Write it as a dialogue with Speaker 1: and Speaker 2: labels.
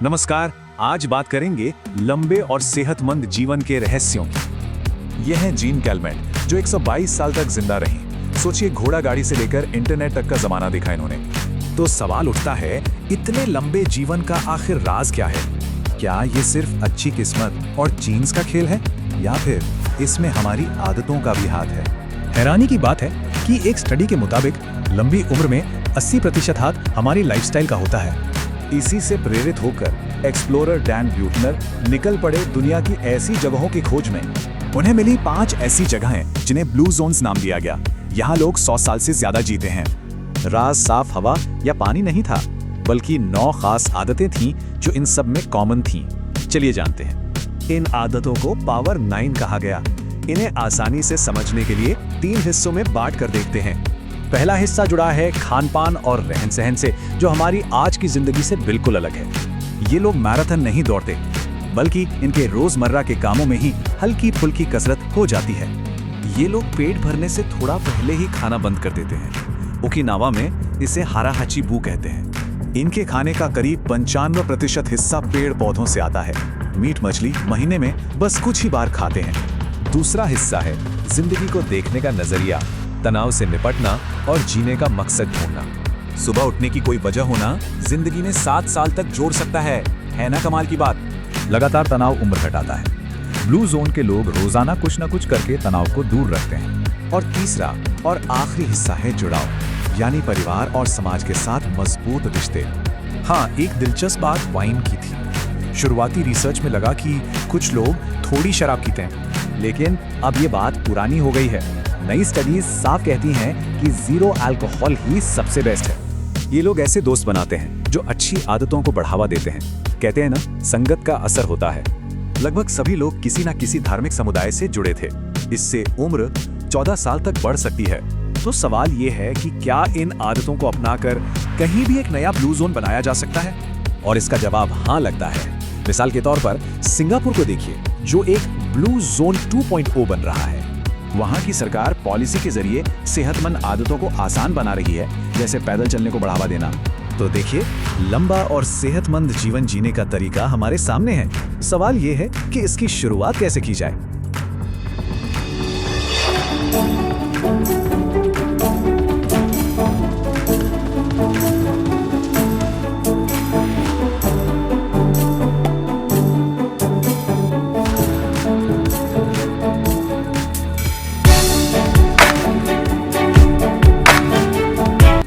Speaker 1: नमस्कार। आज बात करेंगे लंबे और सेहतमंद जीवन के रहस्यों की।
Speaker 2: ये हैं जीन कैलमेट, जो 122 साल तक जिंदा रहीं। सोचिए, घोड़ा गाड़ी से लेकर इंटरनेट तक का जमाना देखा इन्होंने।
Speaker 1: तो सवाल उठता है, इतने लंबे जीवन का आखिर राज क्या है? क्या ये सिर्फ अच्छी किस्मत और जीन्स का खेल है, या फिर इसमें हमारी आदतों का भी हाथ है?
Speaker 3: हैरानी की बात है कि एक स्टडी के मुताबिक लंबी उम्र में 80% हाथ हमारी लाइफस्टाइल का होता है।
Speaker 2: इसी से प्रेरित होकर एक्सप्लोरर डैन ब्यूटनर निकल पड़े दुनिया की ऐसी जगहों की खोज में। उन्हें मिली 5 ऐसी जगहें जिन्हें ब्लू जोन्स नाम दिया गया। यहाँ लोग 100 साल से ज्यादा जीते हैं। राज साफ हवा या पानी नहीं था, बल्कि 9 खास आदतें थीं जो इन सब में कॉमन थीं। चलिए जानते हैं। इन आदतों को पावर 9 कहा गया। इन्हें आसानी से समझने के लिए 3 हिस्सों में बांट कर देखते हैं। पहला हिस्सा जुड़ा है खान पान और रहन सहन से, जो हमारी आज की जिंदगी से बिल्कुल अलग है। ये लोग मैराथन नहीं दौड़ते, बल्कि इनके रोजमर्रा के कामों में ही हल्की फुल्की कसरत हो जाती है। ये लोग पेट भरने से थोड़ा पहले ही खाना बंद कर देते हैं। ओकिनावा में इसे हाराहाची बू कहते हैं। इनके खाने का करीब 95% हिस्सा पेड़ पौधों से आता है। मीट मछली महीने में बस कुछ ही बार खाते हैं। दूसरा हिस्सा है जिंदगी को देखने का नजरिया, तनाव से निपटना और जीने का मकसद ढूंढना। सुबह उठने की कोई वजह होना जिंदगी में 7 साल तक जोड़ सकता है ना कमाल की बात।
Speaker 3: लगातार तनाव उम्र घटाता है। ब्लू जोन के लोग रोजाना कुछ न कुछ करके तनाव को दूर रखते हैं।
Speaker 1: और तीसरा और आखिरी हिस्सा है जुड़ाव, यानी परिवार और समाज के साथ मजबूत रिश्ते। हाँ, एक दिलचस्प बात वाइन की थी। शुरुआती रिसर्च में लगा कि कुछ लोग थोड़ी शराब पीते हैं, लेकिन अब ये बात पुरानी हो गई है। नई स्टडीज साफ कहती हैं कि 0 अल्कोहल ही सबसे बेस्ट है। ये लोग ऐसे दोस्त बनाते हैं जो अच्छी आदतों को बढ़ावा देते हैं। कहते हैं ना, संगत का असर होता है। लगभग सभी लोग किसी न किसी धार्मिक समुदाय से जुड़े थे। इससे उम्र 14 साल तक बढ़ सकती है। तो सवाल ये है कि क्या इन आदतों को अपनाकर कहीं भी एक नया ब्लू जोन बनाया जा सकता है? और इसका जवाब हाँ लगता है। मिसाल के तौर पर सिंगापुर को देखिए, जो एक ब्लू जोन 2.0 बन रहा है। वहाँ की सरकार पॉलिसी के जरिए सेहतमंद आदतों को आसान बना रही है, जैसे पैदल चलने को बढ़ावा देना। तो देखिए, लंबा और सेहतमंद जीवन जीने का तरीका हमारे सामने है। सवाल ये है कि इसकी शुरुआत कैसे की जाए।